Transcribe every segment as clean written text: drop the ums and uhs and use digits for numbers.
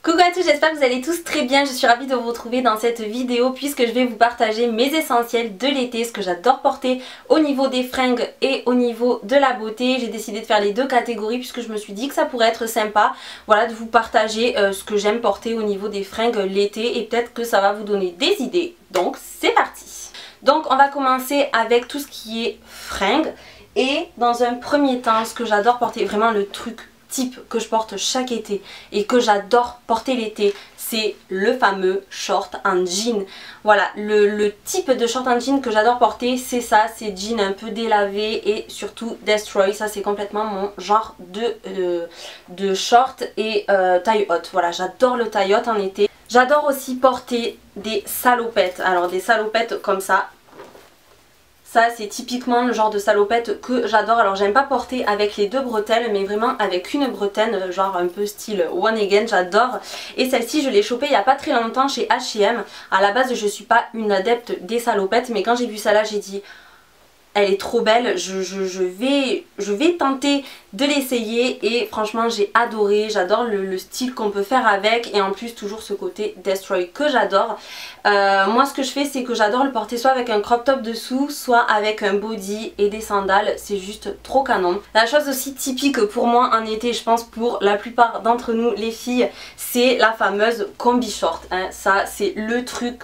Coucou à tous, j'espère que vous allez tous très bien. Je suis ravie de vous retrouver dans cette vidéo puisque je vais vous partager mes essentiels de l'été, ce que j'adore porter au niveau des fringues et au niveau de la beauté. J'ai décidé de faire les deux catégories puisque je me suis dit que ça pourrait être sympa, voilà, de vous partager ce que j'aime porter au niveau des fringues l'été et peut-être que ça va vous donner des idées. Donc c'est parti. Donc on va commencer avec tout ce qui est fringues et dans un premier temps ce que j'adore porter, vraiment le truc type que je porte chaque été et que j'adore porter l'été, c'est le fameux short en jean. Voilà, le type de short en jean que j'adore porter, c'est ça, c'est jean un peu délavé et surtout destroy. Ça c'est complètement mon genre de short et taille haute. Voilà, j'adore le taille haute en été. J'adore aussi porter des salopettes. Alors des salopettes comme ça. Ça c'est typiquement le genre de salopette que j'adore. Alors j'aime pas porter avec les deux bretelles mais vraiment avec une bretelle, genre un peu style one again, j'adore. Et celle-ci je l'ai chopée il y a pas très longtemps chez H&M. À la base je suis pas une adepte des salopettes mais quand j'ai vu ça là j'ai dit elle est trop belle, je vais tenter de l'essayer et franchement j'ai adoré, j'adore le style qu'on peut faire avec et en plus toujours ce côté destroy que j'adore. Moi ce que je fais c'est que j'adore le porter soit avec un crop top dessous, soit avec un body et des sandales, c'est juste trop canon. La chose aussi typique pour moi en été, je pense pour la plupart d'entre nous les filles, c'est la fameuse combi short, hein. Ça c'est le truc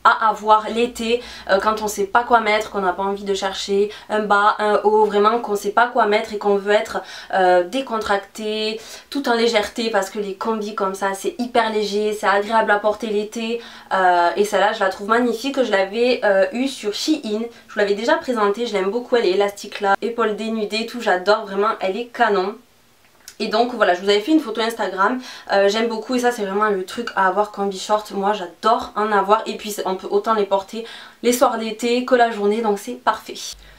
à avoir l'été quand on sait pas quoi mettre, qu'on n'a pas envie de chercher un bas, un haut, vraiment qu'on sait pas quoi mettre et qu'on veut être décontracté, tout en légèreté parce que les combis comme ça c'est hyper léger, c'est agréable à porter l'été et celle-là je la trouve magnifique, je l'avais eue sur Shein, je vous l'avais déjà présentée, je l'aime beaucoup, elle est élastique là, épaules dénudées, tout, j'adore vraiment, elle est canon. Et donc voilà, je vous avais fait une photo Instagram, j'aime beaucoup et ça c'est vraiment le truc à avoir combi short, moi j'adore en avoir et puis on peut autant les porter les soirs d'été que la journée donc c'est parfait.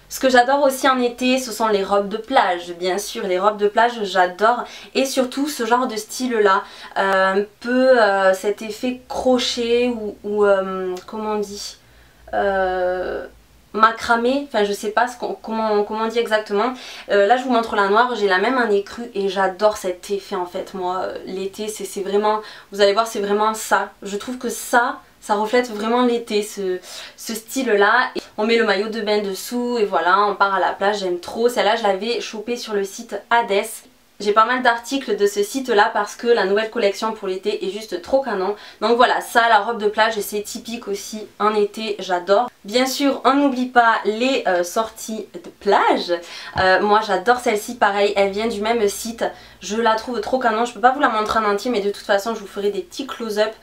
Ce que j'adore aussi en été ce sont les robes de plage, bien sûr les robes de plage j'adore et surtout ce genre de style là, un peu cet effet crochet ou comment on dit macramé, enfin je sais pas comment on dit exactement. Là je vous montre la noire, j'ai la même en écru et j'adore cet effet en fait. Moi l'été c'est vraiment, vous allez voir c'est vraiment ça, je trouve que ça reflète vraiment l'été, ce style là. Et on met le maillot de bain dessous et voilà on part à la plage, j'aime trop. Celle-là je l'avais chopée sur le site Hades. J'ai pas mal d'articles de ce site là parce que la nouvelle collection pour l'été est juste trop canon. Donc voilà, ça la robe de plage c'est typique aussi en été, j'adore. Bien sûr on n'oublie pas les sorties de plage. Moi j'adore celle-ci, pareil elle vient du même site. Je la trouve trop canon, je peux pas vous la montrer en entier mais de toute façon je vous ferai des petits close-up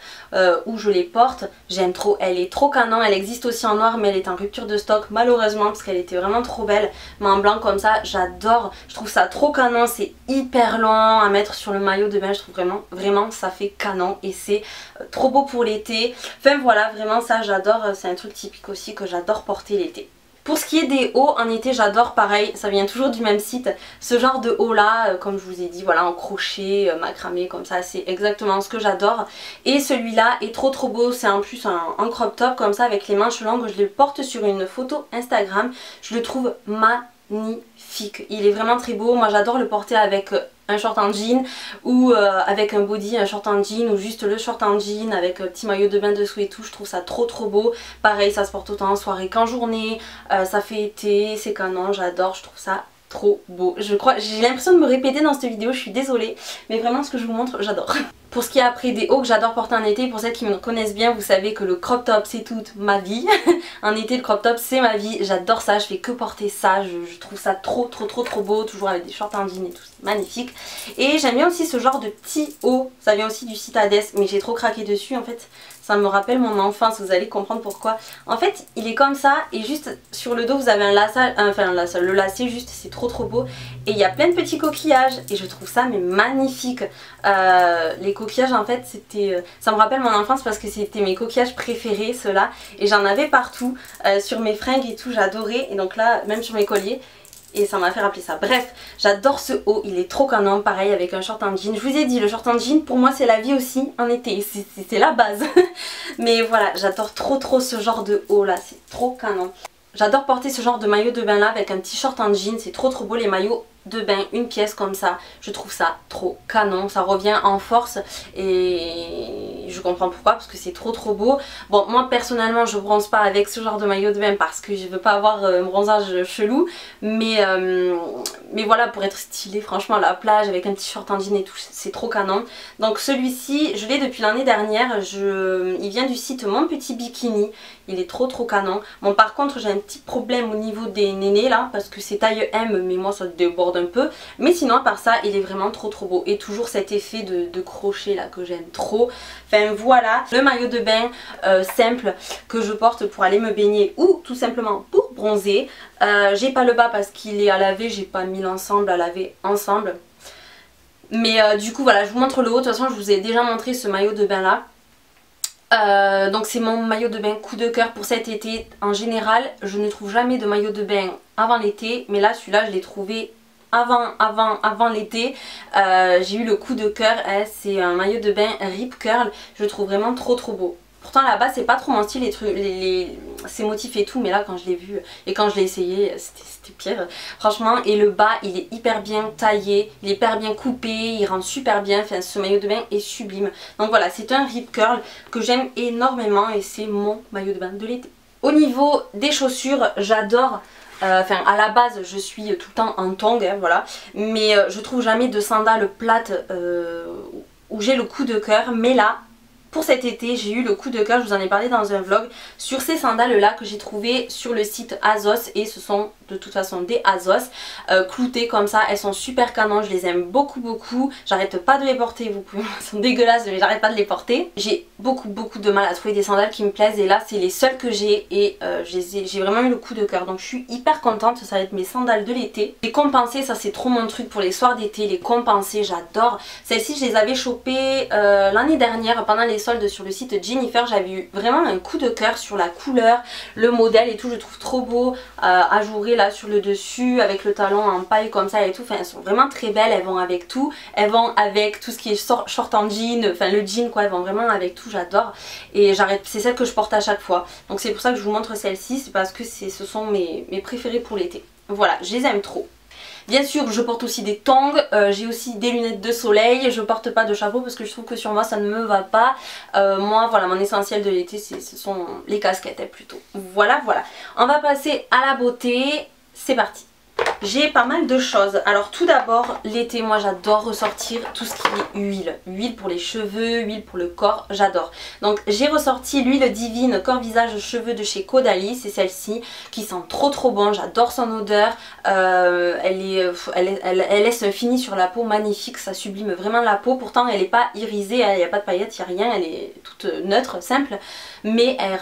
où je les porte. J'aime trop, elle est trop canon, elle existe aussi en noir mais elle est en rupture de stock malheureusement parce qu'elle était vraiment trop belle. Mais en blanc comme ça j'adore, je trouve ça trop canon, c'est hyper long à mettre sur le maillot de bain, je trouve vraiment ça fait canon et c'est trop beau pour l'été. Enfin voilà, vraiment ça j'adore, c'est un truc typique aussi que j'adore porter l'été. Pour ce qui est des hauts en été j'adore pareil, ça vient toujours du même site, ce genre de haut là comme je vous ai dit voilà en crochet, macramé comme ça, c'est exactement ce que j'adore. Et celui-là est trop beau, c'est en plus un crop top comme ça avec les manches longues, je le porte sur une photo Instagram, je le trouve magnifique, il est vraiment très beau. Moi j'adore le porter avec un short en jean ou avec un body, un short en jean ou juste le short en jean avec un petit maillot de bain dessous et tout, je trouve ça trop beau. Pareil ça se porte autant en soirée qu'en journée, ça fait été, c'est canon, j'adore, je trouve ça trop beau. Je crois, j'ai l'impression de me répéter dans cette vidéo, je suis désolée mais vraiment ce que je vous montre j'adore. Pour ce qui est après des hauts que j'adore porter en été, pour celles qui me connaissent bien, vous savez que le crop top c'est toute ma vie. En été le crop top c'est ma vie, j'adore ça, je fais que porter ça, je trouve ça trop beau, toujours avec des shorts en jean et tout, c'est magnifique. Et j'aime bien aussi ce genre de petits hauts, ça vient aussi du site Hades mais j'ai trop craqué dessus en fait. Ça me rappelle mon enfance, vous allez comprendre pourquoi. En fait, il est comme ça et juste sur le dos vous avez un lacet, le lacet juste c'est trop beau. Et il y a plein de petits coquillages et je trouve ça mais magnifique. Les coquillages en fait c'était, ça me rappelle mon enfance parce que c'était mes coquillages préférés ceux-là. Et j'en avais partout, sur mes fringues et tout, j'adorais. Et donc là, même sur mes colliers. Et ça m'a fait rappeler ça. Bref, j'adore ce haut, il est trop canon, pareil avec un short en jean. Je vous ai dit, le short en jean pour moi c'est la vie aussi en été, c'est la base. Mais voilà, j'adore trop ce genre de haut là, c'est trop canon. J'adore porter ce genre de maillot de bain là avec un petit short en jean, c'est trop beau, les maillots de bain, une pièce comme ça, je trouve ça trop canon, ça revient en force et je comprends pourquoi, parce que c'est trop beau. Bon, moi personnellement je bronze pas avec ce genre de maillot de bain parce que je veux pas avoir un bronzage chelou, mais voilà, pour être stylé franchement à la plage avec un t-shirt en jean et tout, c'est trop canon. Donc celui-ci je l'ai depuis l'année dernière, il vient du site Mon Petit Bikini, il est trop canon. Bon, par contre j'ai un petit problème au niveau des nénés là, parce que c'est taille M mais moi ça déborde un peu, mais sinon à part ça il est vraiment trop beau, et toujours cet effet de crochet là que j'aime trop. Enfin voilà, le maillot de bain simple que je porte pour aller me baigner ou tout simplement pour bronzer. J'ai pas le bas parce qu'il est à laver, j'ai pas mis l'ensemble à laver ensemble, mais du coup voilà, je vous montre le haut. De toute façon je vous ai déjà montré ce maillot de bain là. Donc c'est mon maillot de bain coup de cœur pour cet été. En général je ne trouve jamais de maillot de bain avant l'été, mais là celui-là je l'ai trouvé avant l'été. J'ai eu le coup de cœur, c'est un maillot de bain Rip Curl, je le trouve vraiment trop beau. Pourtant là-bas c'est pas trop mon style, ces motifs et tout, mais là quand je l'ai vu et quand je l'ai essayé c'était pire franchement. Et le bas il est hyper bien taillé, il est hyper bien coupé, il rentre super bien, enfin ce maillot de bain est sublime. Donc voilà, c'est un Rip Curl que j'aime énormément et c'est mon maillot de bain de l'été. Au niveau des chaussures, j'adore. Enfin à la base je suis tout le temps en tongs, hein, voilà, mais je trouve jamais de sandales plates où j'ai le coup de cœur. Mais là pour cet été j'ai eu le coup de cœur, je vous en ai parlé dans un vlog, sur ces sandales là que j'ai trouvé sur le site Azos, et ce sont de toute façon des Azos cloutées comme ça, elles sont super canon, je les aime beaucoup, j'arrête pas de les porter, vous pouvez, elles sont dégueulasses mais j'arrête pas de les porter. J'ai beaucoup de mal à trouver des sandales qui me plaisent, et là c'est les seules que j'ai, et j'ai vraiment eu le coup de cœur, donc je suis hyper contente. Ça va être mes sandales de l'été. Les compensées, ça c'est trop mon truc pour les soirs d'été, les compensées j'adore. Celles-ci je les avais chopées l'année dernière pendant les soldes sur le site Jennifer, j'avais eu vraiment un coup de cœur sur la couleur, le modèle et tout, je trouve trop beau, ajouré là sur le dessus avec le talon en paille comme ça et tout, enfin elles sont vraiment très belles, elles vont avec tout, elles vont avec tout ce qui est short en jean, enfin le jean quoi, elles vont vraiment avec tout, j'adore, et c'est celle que je porte à chaque fois, donc c'est pour ça que je vous montre celle-ci, c'est parce que ce sont mes préférées pour l'été. Voilà, je les aime trop. Bien sûr je porte aussi des tongs, j'ai aussi des lunettes de soleil, je porte pas de chapeau parce que je trouve que sur moi ça ne me va pas. Moi voilà, mon essentiel de l'été ce sont les casquettes plutôt. Voilà, on va passer à la beauté, c'est parti. J'ai pas mal de choses. Alors tout d'abord l'été, moi j'adore ressortir tout ce qui est huile pour les cheveux, huile pour le corps, j'adore. Donc j'ai ressorti l'huile divine corps visage cheveux de chez Caudalie, c'est celle-ci qui sent trop bon, j'adore son odeur. Elle laisse un fini sur la peau magnifique, ça sublime vraiment la peau. Pourtant elle n'est pas irisée, il n'y a pas de paillettes, il n'y a rien, elle est toute neutre, simple, mais elle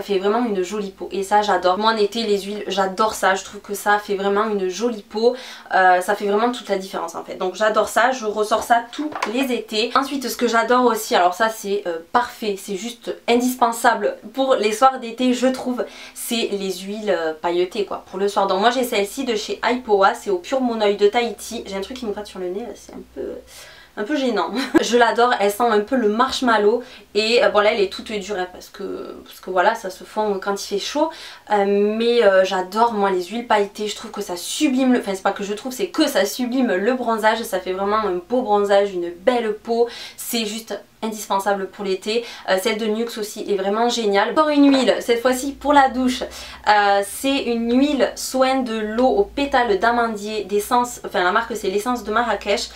fait vraiment une jolie peau, et ça j'adore. Moi en été les huiles j'adore ça, je trouve que ça fait vraiment une jolie peau, ça fait vraiment toute la différence en fait, donc j'adore ça, je ressors ça tous les étés. Ensuite ce que j'adore aussi, alors ça c'est parfait, c'est juste indispensable pour les soirs d'été je trouve, c'est les huiles pailletées quoi pour le soir. Donc moi j'ai celle-ci de chez Aipoa, c'est au pur mon oeil de Tahiti, j'ai un truc qui me gratte sur le nez, c'est un peu gênant. Je l'adore, elle sent un peu le marshmallow, et bon là elle est toute dure hein, parce que voilà ça se fond quand il fait chaud, mais j'adore moi les huiles pailletées, je trouve que ça sublime, enfin c'est pas que je trouve, c'est que ça sublime le bronzage, ça fait vraiment un beau bronzage, une belle peau, c'est juste indispensable pour l'été. Celle de Nuxe aussi est vraiment géniale. Encore une huile, cette fois-ci pour la douche, c'est une huile soin de l'eau au pétales d'amandier d'essence, enfin la marque c'est l'essence de Marrakech.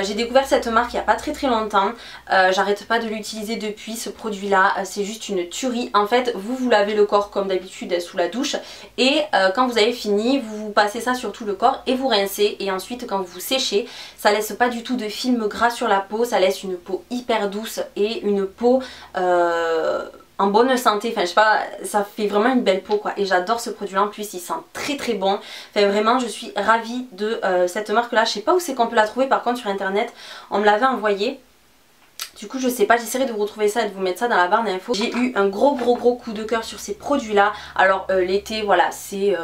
J'ai découvert cette marque il n'y a pas très longtemps, j'arrête pas de l'utiliser depuis. Ce produit là c'est juste une tuerie. En fait vous lavez le corps comme d'habitude sous la douche, et quand vous avez fini vous passez ça sur tout le corps et vous rincez, et ensuite quand vous séchez ça laisse pas du tout de film gras sur la peau, ça laisse une peau hyper douce et une peau en bonne santé, enfin je sais pas, ça fait vraiment une belle peau quoi, et j'adore ce produit là. En plus il sent très bon, enfin vraiment je suis ravie de cette marque là. Je sais pas où c'est qu'on peut la trouver par contre sur internet, on me l'avait envoyé, du coup je sais pas, j'essaierai de vous retrouver ça et de vous mettre ça dans la barre d'infos. J'ai eu un gros coup de cœur sur ces produits là. Alors l'été voilà, c'est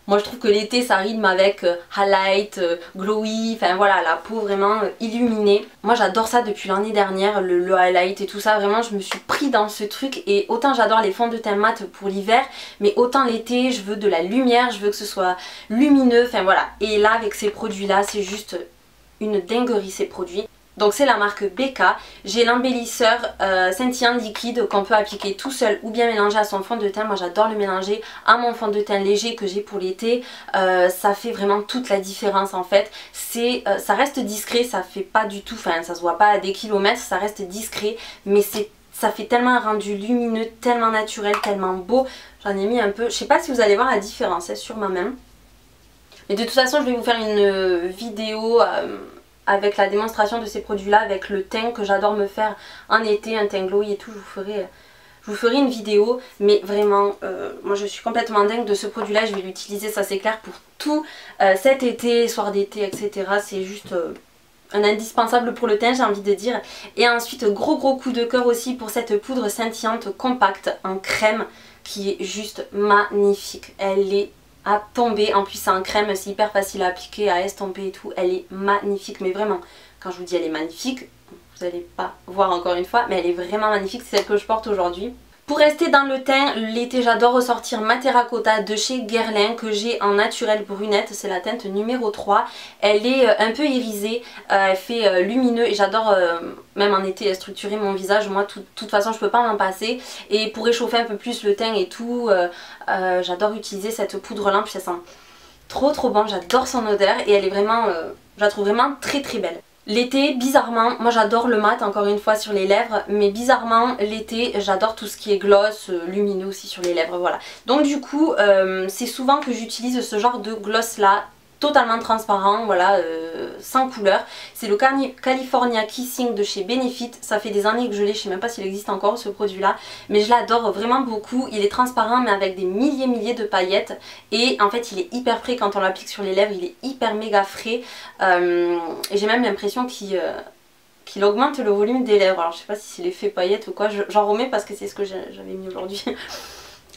Moi je trouve que l'été ça rime avec highlight, glowy, enfin voilà, la peau vraiment illuminée. Moi j'adore ça depuis l'année dernière, le highlight et tout ça, vraiment je me suis pris dans ce truc. Et autant j'adore les fonds de teint mat pour l'hiver, mais autant l'été je veux de la lumière, je veux que ce soit lumineux, enfin voilà. Et là avec ces produits là c'est juste une dinguerie ces produits. Donc c'est la marque BK, j'ai l'embellisseur scintillant liquide qu'on peut appliquer tout seul ou bien mélanger à son fond de teint. Moi j'adore le mélanger à mon fond de teint léger que j'ai pour l'été, ça fait vraiment toute la différence en fait. Ça reste discret, ça fait pas du tout, enfin ça se voit pas à des kilomètres, ça reste discret, mais ça fait tellement un rendu lumineux, tellement naturel, tellement beau. J'en ai mis un peu, je sais pas si vous allez voir la différence sur ma main. Mais de toute façon je vais vous faire une vidéo avec la démonstration de ces produits là, avec le teint que j'adore me faire en été, un teint glowy et tout. Je vous ferai une vidéo, mais vraiment moi je suis complètement dingue de ce produit là. Je vais l'utiliser, ça c'est clair, pour tout cet été, soir d'été, etc. C'est juste un indispensable pour le teint, j'ai envie de dire. Et ensuite gros coup de cœur aussi pour cette poudre scintillante compacte en crème qui est juste magnifique. Elle est à tomber, en plus c'est en crème, c'est hyper facile à appliquer, à estomper et tout, elle est magnifique, mais vraiment, quand je vous dis elle est magnifique, vous n'allez pas voir encore une fois, mais elle est vraiment magnifique, c'est celle que je porte aujourd'hui. Pour rester dans le teint, l'été j'adore ressortir ma Terracotta de chez Guerlain que j'ai en naturel brunette, c'est la teinte numéro 3. Elle est un peu irisée, elle fait lumineux et j'adore même en été structurer mon visage. Moi de toute façon je peux pas m'en passer, et pour réchauffer un peu plus le teint et tout, j'adore utiliser cette poudre là, puis ça sent trop bon, j'adore son odeur et elle est vraiment, je la trouve vraiment très belle. L'été, bizarrement, moi j'adore le mat encore une fois sur les lèvres, mais bizarrement l'été j'adore tout ce qui est gloss, lumineux aussi sur les lèvres, voilà. Donc du coup c'est souvent que j'utilise ce genre de gloss là, totalement transparent, voilà, sans couleur. C'est le California Kissing de chez Benefit, ça fait des années que je l'ai, je sais même pas s'il existe encore ce produit là, mais je l'adore vraiment beaucoup. Il est transparent mais avec des milliers de paillettes, et en fait il est hyper frais quand on l'applique sur les lèvres, il est hyper méga frais, et j'ai même l'impression qu'il augmente le volume des lèvres. Alors je sais pas si c'est l'effet paillettes ou quoi, j'en remets parce que c'est ce que j'avais mis aujourd'hui.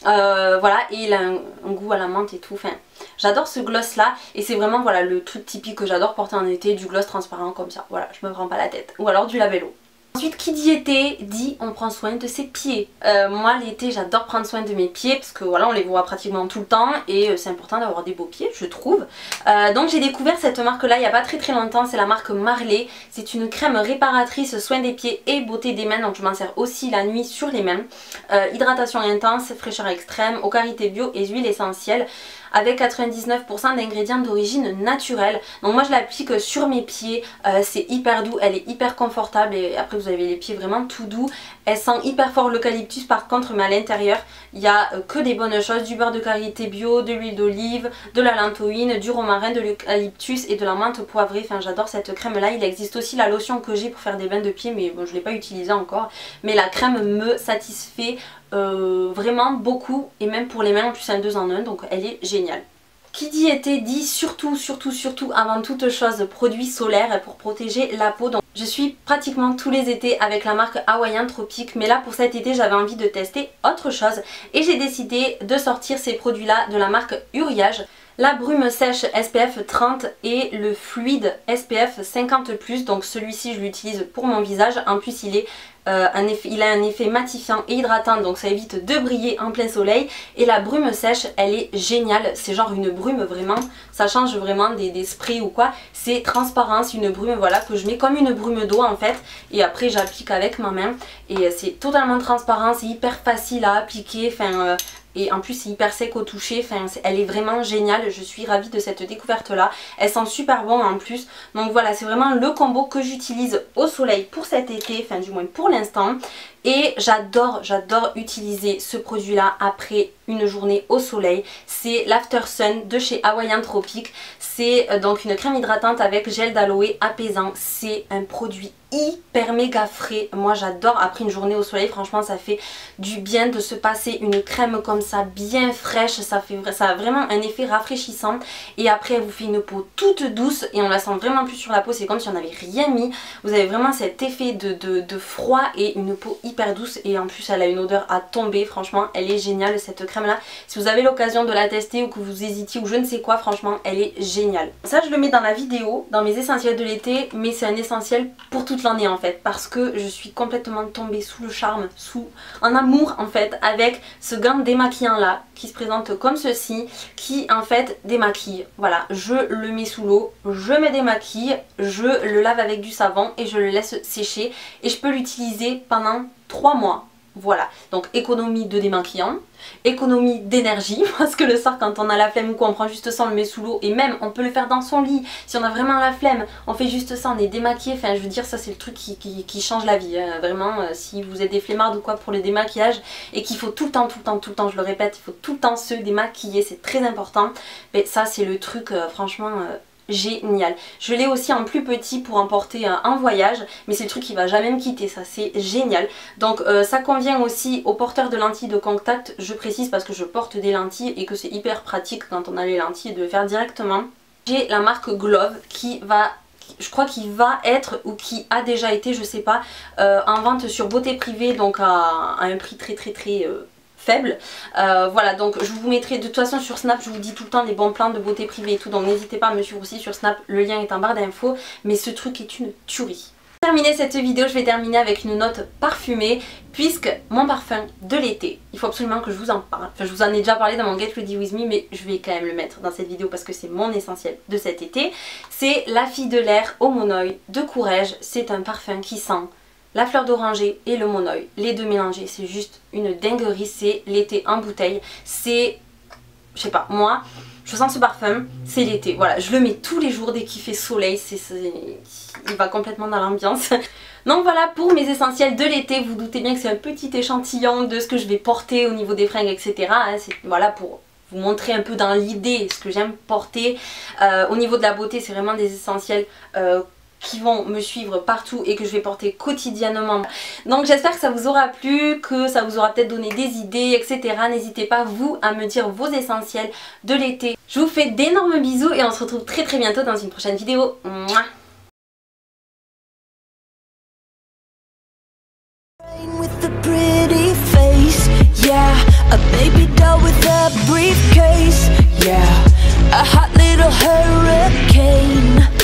Voilà, et il a un goût à la menthe et tout, enfin j'adore ce gloss là, et c'est vraiment voilà le truc typique que j'adore porter en été, du gloss transparent comme ça, voilà, je me prends pas la tête, ou alors du labello. Ensuite, qui dit été dit on prend soin de ses pieds. Moi l'été j'adore prendre soin de mes pieds parce que voilà, on les voit pratiquement tout le temps et c'est important d'avoir des beaux pieds, je trouve. Donc j'ai découvert cette marque là il n'y a pas très longtemps, c'est la marque Marley. C'est une crème réparatrice, soin des pieds et beauté des mains, donc je m'en sers aussi la nuit sur les mains. Hydratation intense, fraîcheur extrême, aux qualités bio et huiles essentielles, avec 99% d'ingrédients d'origine naturelle. Donc moi je l'applique sur mes pieds, c'est hyper doux, elle est hyper confortable, et après vous avez les pieds vraiment tout doux. Elle sent hyper fort l'eucalyptus par contre, mais à l'intérieur il n'y a que des bonnes choses, du beurre de karité bio, de l'huile d'olive, de la lantoïne, du romarin, de l'eucalyptus et de la menthe poivrée. Enfin j'adore cette crème là. Il existe aussi la lotion que j'ai pour faire des bains de pieds, mais bon je ne l'ai pas utilisée encore, mais la crème me satisfait vraiment beaucoup, et même pour les mains en plus c'est un 2 en 1, donc elle est géniale. Qui dit été dit surtout avant toute chose produits solaires pour protéger la peau. Donc je suis pratiquement tous les étés avec la marque Hawaiian Tropic, mais là pour cet été j'avais envie de tester autre chose et j'ai décidé de sortir ces produits là de la marque Uriage. La brume sèche SPF 30 et le fluide SPF 50+, donc celui-ci je l'utilise pour mon visage. En plus il a un effet matifiant et hydratant, donc ça évite de briller en plein soleil. Et la brume sèche elle est géniale, c'est genre une brume vraiment, ça change vraiment des sprays ou quoi. C'est transparent, c'est une brume voilà que je mets comme une brume d'eau en fait, et après j'applique avec ma main et c'est totalement transparent, c'est hyper facile à appliquer, enfin et en plus c'est hyper sec au toucher, enfin elle est vraiment géniale, je suis ravie de cette découverte là, elle sent super bon en plus. Donc voilà, c'est vraiment le combo que j'utilise au soleil pour cet été, enfin du moins pour l'instant. Et j'adore utiliser ce produit là après une journée au soleil. C'est l'After Sun de chez Hawaiian Tropic. C'est donc une crème hydratante avec gel d'aloe apaisant. C'est un produit hyper méga frais. Moi j'adore après une journée au soleil, franchement ça fait du bien de se passer une crème comme ça bien fraîche. Ça a vraiment un effet rafraîchissant, et après elle vous fait une peau toute douce et on la sent vraiment plus sur la peau, c'est comme si on n'avait rien mis. Vous avez vraiment cet effet de froid et une peau hyper super douce et en plus elle a une odeur à tomber. Franchement elle est géniale cette crème là. Si vous avez l'occasion de la tester ou que vous hésitiez ou je ne sais quoi, franchement elle est géniale. Ça je le mets dans la vidéo, dans mes essentiels de l'été, mais c'est un essentiel pour toute l'année en fait, parce que je suis complètement tombée sous le charme, en amour en fait avec ce gant démaquillant là qui se présente comme ceci, qui en fait démaquille. Voilà, je le mets sous l'eau, je me démaquille, je le lave avec du savon et je le laisse sécher et je peux l'utiliser pendant 3 mois. Voilà, donc économie de démaquillant, économie d'énergie, parce que le soir quand on a la flemme ou quoi, on prend juste ça, on le met sous l'eau et même on peut le faire dans son lit. Si on a vraiment la flemme, on fait juste ça, on est démaquillé. Enfin je veux dire, ça c'est le truc qui change la vie, hein. Vraiment si vous êtes des flemmards ou quoi pour le démaquillage et qu'il faut tout le temps, je le répète, il faut tout le temps se démaquiller, c'est très important. Mais ça c'est le truc franchement... génial. Je l'ai aussi en plus petit pour emporter en voyage, mais c'est le truc qui va jamais me quitter, ça c'est génial. Donc ça convient aussi aux porteurs de lentilles de contact, je précise parce que je porte des lentilles et que c'est hyper pratique quand on a les lentilles de le faire directement. J'ai la marque Glove qui va... je crois qu'il va être ou qui a déjà été, je sais pas, en vente sur Beauté Privée, donc à un prix très faible. Voilà, donc je vous mettrai de toute façon sur Snap, je vous dis tout le temps les bons plans de Beauté Privée et tout, donc n'hésitez pas à me suivre aussi sur Snap, le lien est en barre d'infos, mais ce truc est une tuerie. Pour terminer cette vidéo, je vais terminer avec une note parfumée, puisque mon parfum de l'été, il faut absolument que je vous en parle. Enfin, je vous en ai déjà parlé dans mon Get Ready With Me, mais je vais quand même le mettre dans cette vidéo parce que c'est mon essentiel de cet été. C'est La Fille de l'air au Monoeil de Courrèges. C'est un parfum qui sent la fleur d'oranger et le monoeil, les deux mélangés, c'est juste une dinguerie, c'est l'été en bouteille, c'est, je sais pas, moi, je sens ce parfum, c'est l'été, voilà, je le mets tous les jours dès qu'il fait soleil, il va complètement dans l'ambiance. Donc voilà pour mes essentiels de l'été, vous doutez bien que c'est un petit échantillon de ce que je vais porter au niveau des fringues, etc. Hein, voilà pour vous montrer un peu dans l'idée ce que j'aime porter. Au niveau de la beauté, c'est vraiment des essentiels qui vont me suivre partout et que je vais porter quotidiennement. Donc j'espère que ça vous aura plu, que ça vous aura peut-être donné des idées, etc. N'hésitez pas vous à me dire vos essentiels de l'été. Je vous fais d'énormes bisous et on se retrouve très bientôt dans une prochaine vidéo. Mouah. A hot little hurricane.